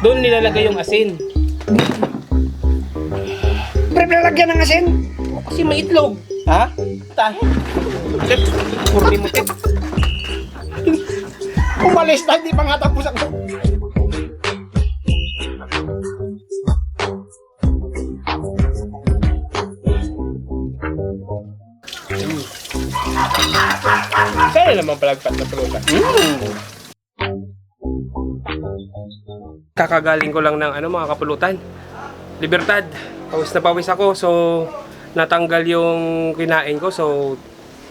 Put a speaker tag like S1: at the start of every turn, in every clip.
S1: Doon nilalagay yung asin.
S2: Pre, lalagyan ng asin.
S1: Kasi may itlog.
S2: Ha? Tayo.
S1: Tip, kurni mo tip.
S2: Umalis na, hindi pa nga tapos ako.
S1: Sana naman palagpat na pulutan. Kakagaling ko lang ng mga kapulutan. Libertad. Pawis na pawis ako. So, natanggal yung kinain ko. So,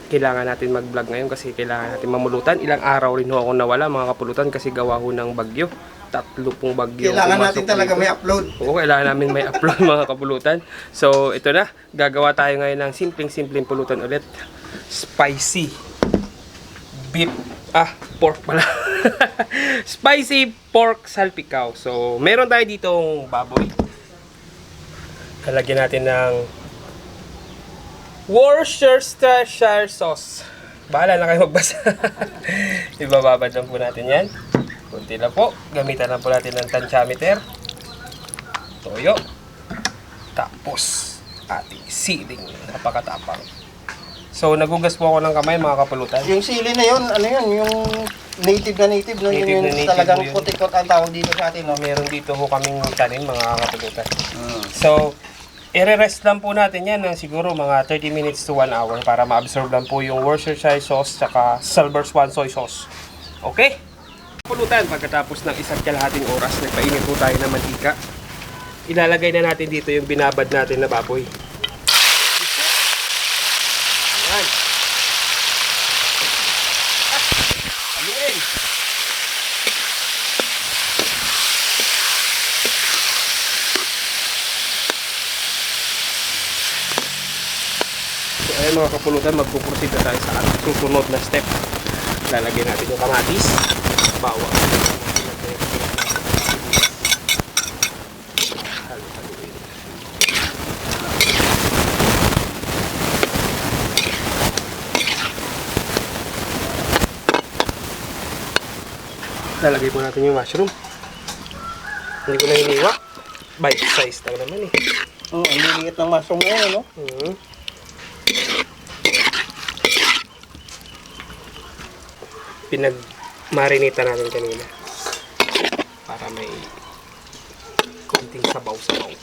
S1: kailangan natin mag-vlog ngayon kasi kailangan natin mamulutan. Ilang araw rin ho ako nawala mga kapulutan kasi gawa ho ng bagyo. 3 pong bagyo.
S2: Kailangan natin talaga may upload.
S1: Oo, kailangan namin may upload mga kapulutan. So, ito na. Gagawa tayo ngayon ng simpleng pulutan ulit. Spicy beef. Pork pala. Spicy pork salpikaw. So, meron tayo ditong baboy. Lalagyan natin ng Worcestershire sauce. Bahala na kayo magbasa. Ibababad lang po natin yan. Kunti lang po. Gamitan lang po natin ng tantiameter. Toyo. Tapos, ating siling. Napakatapang. So, nagugas po ako ng kamay mga kapulutan.
S2: Yung sili na yun, ano yun, yung native na,
S1: Native
S2: yun,
S1: na native
S2: talagang
S1: mo yun.
S2: putikot ang tawag dito sa atin, no?
S1: Meron dito ho kaming tanim mga kapulutan. So, i-rest lang po natin yan ng siguro mga 30 minutes to 1 hour para ma-absorb lang po yung Worcestershire sauce tsaka Silver Swan soy sauce. Okay? Pulutan, pagkatapos ng 1 kalahating oras, nagpainit po tayo ng mantika. Ilalagay na natin dito yung binabad natin na baboy. Ayan. Haluin. So, ayan mga kapulutan, magpuproceed na tayo sa ating susunod na step. Lalagyan natin yung kamatis, bawang. Lalagay po natin yung mushroom. Hindi ko na hiniwa. Bite size lang naman eh.
S2: Ang liliit ng mushroom ngayon, ano?
S1: Pinag-marinate natin kanina para may konting sabaw-sabaw.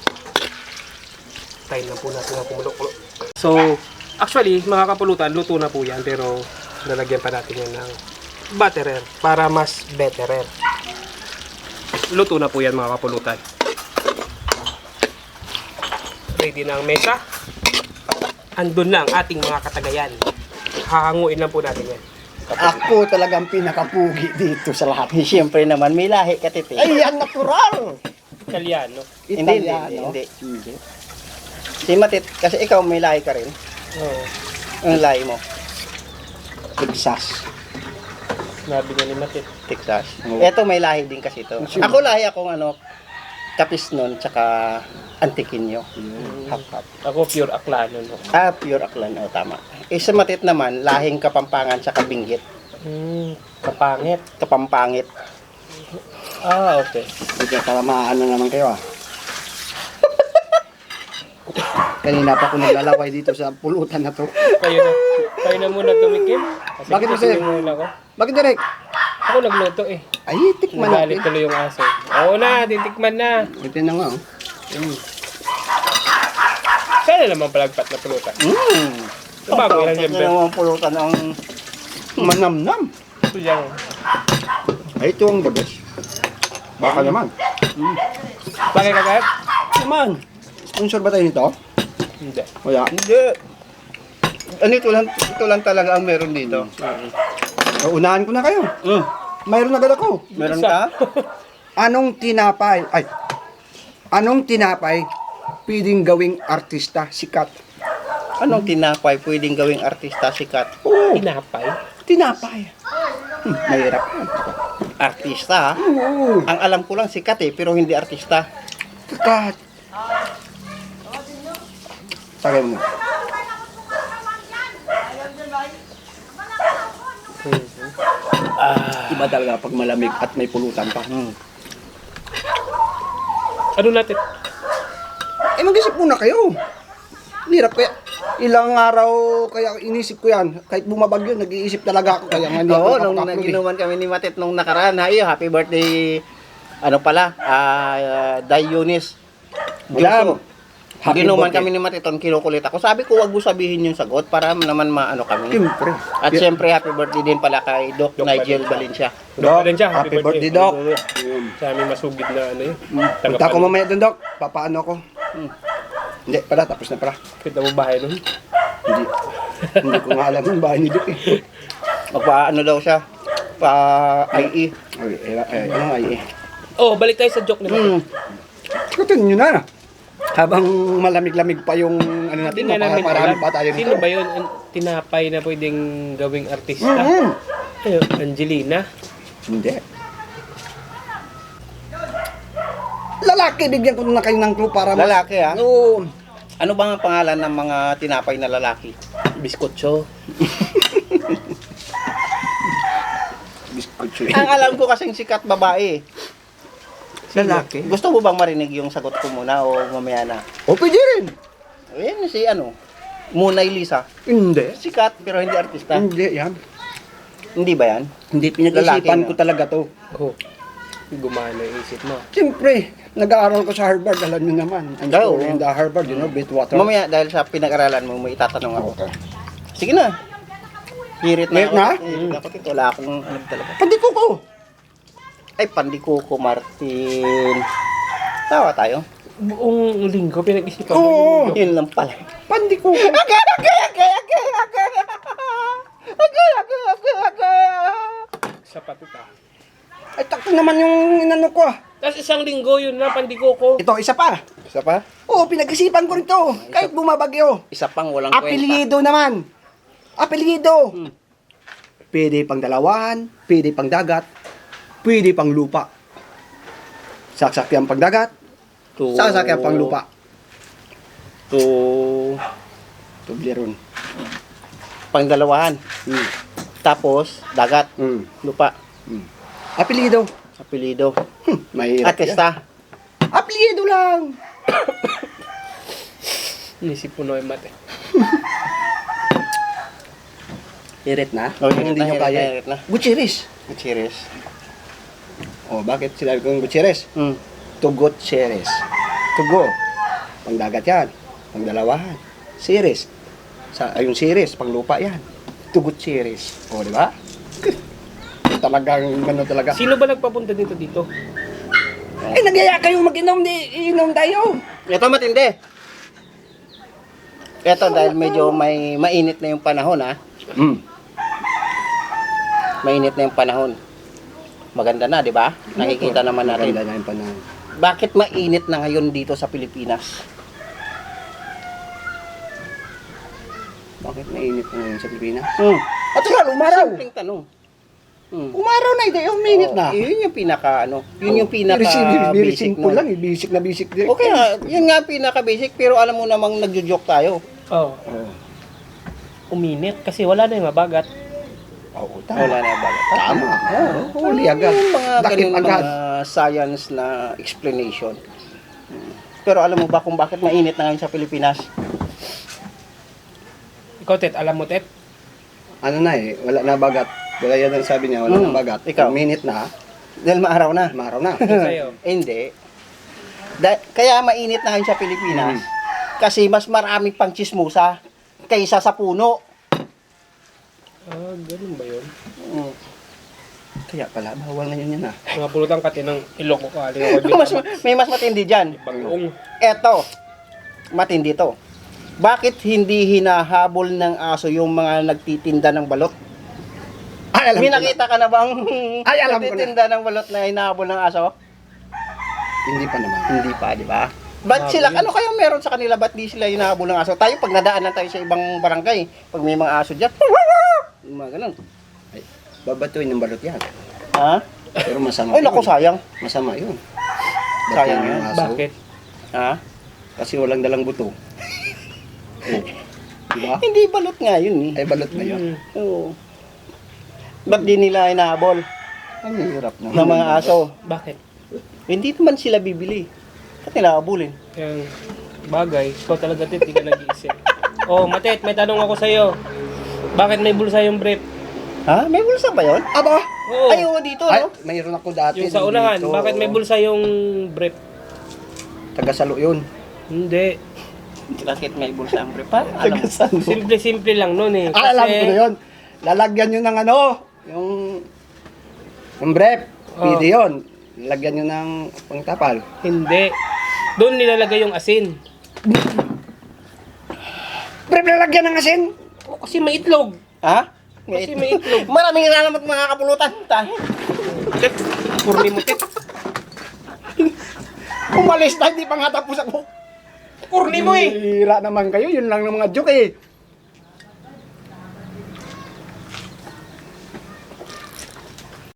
S1: Tayo na po natin ang kumulo-kulo. So, actually, mga kapulutan, luto na po yan, pero lalagyan pa natin yan ng butterer para mas betterer. Luto na po yan mga kapulutan. Ready na ang mesa. Andun na ang ating mga katagayan. Hahanguin lang po natin yan.
S2: Ako talagang pinakapugi dito sa lahat. Siyempre naman, may lahi ka, titi. Ay, yan, natural!
S1: Italiano.
S2: Hindi. Si Matit, kasi ikaw may lahi ka rin.
S1: Oo.
S2: Ang lahi mo. Texas.
S1: Nabi niya ni Matit.
S2: Texas. Ito may lahi din kasi ito. Ako lahi akong Kapisnon, tsaka Antiquinho. Hap-hap.
S1: Ako pure Aklano. No?
S2: Pure Aklan. Tama. Sa Matit naman, lahing Kapampangan, tsaka Binggit.
S1: Kapangit.
S2: Kapampangit.
S1: Okay.
S2: Hindi ka talamaan na naman kayo, Kanina pa ako naglalaway dito sa pulutan na to.
S1: Kayo na muna tumikim. Kasi
S2: Bakit mo, sir?
S1: muna ako.
S2: Bakit, Derek?
S1: Ako nagluto eh.
S2: Ay, tikman
S1: Nagalit
S2: natin.
S1: tuloy yung aso. Oo na, titikman na.
S2: Ito na nga,
S1: Sana naman palagpat na pulutan. Bago yan
S2: Ito
S1: siyempre.
S2: naman pulutan ang manamnam.
S1: Ito yan.
S2: Ay, ito ang the best. Baka naman.
S1: Bakit kagayat?
S2: Naman. Sponsor ba tayo nito?
S1: Hindi.
S2: Wala. Hindi. Ito lang talaga ang meron dito. Unahan ko na kayo. Mayroon agad ako. Meron ka? Anong tinapay pwedeng gawing artista sikat? Anong tinapay pwedeng gawing artista sikat? Oo.
S1: Tinapay?
S2: Mahirap. Artista, Oo. Ang alam ko lang sikat pero hindi artista. Sikat. Tagay mo. Iba talaga pag malamig at may pulutan pa.
S1: Ano natin?
S2: Eh, mag-isip muna kayo. Hirap kaya. Ilang araw kaya inisip ko yan. Kahit bumabagyo, nag-iisip talaga ako. Kaya nga hindi
S3: Oo,
S2: ako
S3: nung
S2: nakapag-upload eh.
S3: ginuman kami ni Matit nung nakaraan, hayo, happy birthday, ano pala, Day Eunice.
S2: Madam, happy
S3: Ginuman
S2: birthday.
S3: kami ni Matit, kinukulit ako. Sabi ko, wag mo sabihin yung sagot para naman maano kami.
S2: Siyempre.
S3: At siyempre, happy birthday din pala kay Doc Nigel Valencia.
S2: Doc,
S1: Doc,
S2: happy birthday, Doc.
S1: Sa aming masugid na ano yun.
S2: Punta ko mamaya doon, Doc. Papaano ko? Hindi, pala. Tapos na pala.
S1: Kita mo bahay nun.
S2: Hindi. Hindi ko nga alam yung bahay ni Doc eh.
S3: Magpa-ano daw siya, pa-IE.
S2: Ano ay eh.
S1: Oh, balik tayo sa joke ni Matit.
S2: Sikutin nyo na. Habang malamig-lamig pa yung ano natin,
S1: Hindi na namin
S2: marami
S1: alam.
S2: pa tayo
S1: Sino
S2: dito.
S1: ba yun? Tinapay na pwedeng gawing artista?
S2: Mhm.
S1: Ayun, Angelina.
S2: Hindi. Lalaki, bigyan ko na kayo ng clue para mas...
S3: Lalaki, ah?
S2: Oo.
S3: Ano bang ang pangalan ng mga tinapay na lalaki?
S1: Biskotso.
S2: Biskutso.
S3: Ang alam ko kasing sikat babae.
S2: Lalaki.
S3: Gusto mo bang marinig yung sagot ko muna o mamaya na?
S2: O, pwede rin.
S3: Ayan si ano, Munay Lisa.
S2: Hindi.
S3: Sikat pero hindi artista.
S2: Hindi, yan.
S3: Hindi ba yan?
S2: Hindi,
S3: Lalaki
S2: pinag-isipan
S3: na.
S2: ko talaga to.
S1: Oh. Gumana yung isip mo.
S2: Siyempre, nag-aaral ko sa Harvard, alam nyo naman. I'm
S3: Oo.
S2: story in the Harvard, you know, Bitwater.
S3: Mamaya dahil sa pinag-aralan mo, may itatanong ako.
S2: Okay.
S3: Sige na. Hirit na
S2: Hirit
S3: ako.
S2: na?
S3: Dapat ito, wala akong alam talaga.
S2: Pandi ko ko.
S3: Ay, Pandikuko Martin. Tawa tayo.
S1: Buong linggo pinag-isipan
S2: Oo.
S1: mo.
S3: Yun lang pala.
S2: Pandi ko ko.
S1: Sapat ito.
S2: Ay, takto naman yung inano ko ah.
S1: Tapos isang linggo yun na, pandikoko.
S2: Ito, isa pa.
S3: Isa pa?
S2: Oo, pinag-isipan ko rin to. Kahit bumabagyo.
S3: Isa pang walang kwenta.
S2: Apelyido naman. Apelyido. Pwede pang dalawahan, pwede pang dagat, pwede pang lupa. Sasakyan pang dagat, sasakyan pang lupa. Tubleron.
S3: Pangdalawahan. Tapos, dagat, lupa,
S2: Apelyido.
S3: apelido,
S2: Mahirap yan.
S3: artista.
S2: Apelyido lang.
S1: Inisip ko na yung mate.
S2: Hirit na?
S3: Oh,
S2: Kung hindi nyo kaya.
S3: hirit na.
S2: Gutierrez.
S3: Serious.
S2: Oh, bakit sinabi kong Gutierrez?
S3: Hmm.
S2: Tugot series. Tugo. Pangdagat yan. Pangdalawahan. Series. Yung series, panglupa yan. Tugot series. O, di ba? Talagang, ano talaga.
S1: Sino ba nagpapunta dito dito?
S2: Eh, nagyaya kayo mag-inom, inom tayo.
S3: Ito matindi. Ito dahil medyo may mainit na yung panahon, ha? Mainit na yung panahon. Maganda na, di ba? Nakikita naman natin.
S2: Maganda na yung panahon.
S3: Bakit mainit na ngayon dito sa Pilipinas?
S2: Bakit mainit na ngayon sa Pilipinas?
S3: Hmm.
S2: At saka, umaraw.
S3: Simpleng tanong. Hmm.
S2: Umaraw na, hindi. Uminit na.
S3: Yun yung pinaka, yun yung pinaka
S2: Very
S3: basic
S2: simple
S3: nun.
S2: lang. Basic na basic.
S3: Okay nga, yun nga pinaka basic, pero alam mo namang nagjo-joke tayo.
S1: Oh,
S2: Oh.
S1: uminit kasi wala na yung mabagat.
S2: Oo, tama.
S3: Wala na ba?
S2: Tama. Oo, huli agad.
S3: Yung mga
S2: Dakip
S3: ganun
S2: agad.
S3: mga science na explanation. Pero alam mo ba kung bakit mainit na ngayon sa Pilipinas?
S1: Ikaw, Tet, alam mo, Tet?
S2: Ano na eh, wala na bagat. Wala yan ang sabi niya, wala na bagat.
S3: Ikaw.
S2: Minute na,
S3: Dahil maaraw na.
S2: umaraw na.
S1: Ito sa'yo.
S3: Hindi. Kaya mainit na ngayon sa Pilipinas. Kasi mas marami pang chismusa kaysa sa puno.
S1: Ah, ganun ba yun?
S3: Mm.
S2: Kaya pala, bawal na yun yan ah.
S1: Mga pulutang kati ng ilok ko kaling ako.
S3: May mas matindi dyan.
S1: Bagong.
S3: Eto, matindi to. Bakit hindi hinahabol ng aso yung mga nagtitinda ng balot?
S2: Ay, alam
S3: May
S2: ko na.
S3: nakita ka na bang
S2: Ay, alam ko na.
S3: nagtitinda ng balot na hinahabol ng aso?
S2: Hindi pa naman.
S3: Hindi pa, di ba? Ba't sila, ano kayong meron sa kanila? Ba't di sila hinahabol ng aso? Tayo, pag nadaanan tayo sa ibang barangay, pag may mga aso dyan, yung mga ganun.
S2: Ay, babatuin ng balot yan.
S3: Ha?
S2: Pero masama
S3: Ay, naku, sayang.
S2: Masama yun.
S3: Sayang
S2: Batuin
S3: yan.
S2: ng aso.
S1: Bakit?
S3: Ha?
S2: Kasi walang dalang buto. Oh. Diba?
S3: Hindi balot nga yun eh.
S2: Ay, balot na yun.
S3: Oo. Ba't di nila hinahabol
S2: Ang hirap na.
S3: ng mga aso?
S1: Bakit?
S3: Hindi naman sila bibili. Ba't nila abulin?
S1: Yung bagay, ikaw talaga tit, di ka nag-iisip. Oh, Matet, may tanong ako sa'yo. Bakit may bulsa yung brief?
S3: Ha? May bulsa ba yun?
S2: Aba!
S1: Oo.
S3: Ay, oo, dito,
S2: Ay,
S3: no?
S2: mayroon ako dati.
S1: Yung sa unahan,
S2: dito.
S1: bakit may bulsa yung brief?
S2: Taga-salo yun.
S1: Hindi.
S3: Bakit may bulsa ang brief? Alam mo.
S1: Simple-simple lang nun eh.
S2: Ah, alam ko na yun. Lalagyan nyo ng ano, yung brief. Pwede yun. Lalagyan nyo ng pangtapal.
S1: Hindi. Doon nilalagay yung asin.
S2: Brief lalagyan ng asin?
S1: O, kasi may itlog.
S3: Ha?
S1: Kasi may itlog.
S3: Maraming nalamat mga kapulutan. Tayo.
S1: Tit, kurni mo tit.
S2: Umalis na, hindi pa nga tapos ako.
S1: Kurni mo eh.
S2: Hira naman kayo, yun lang ng mga joke eh.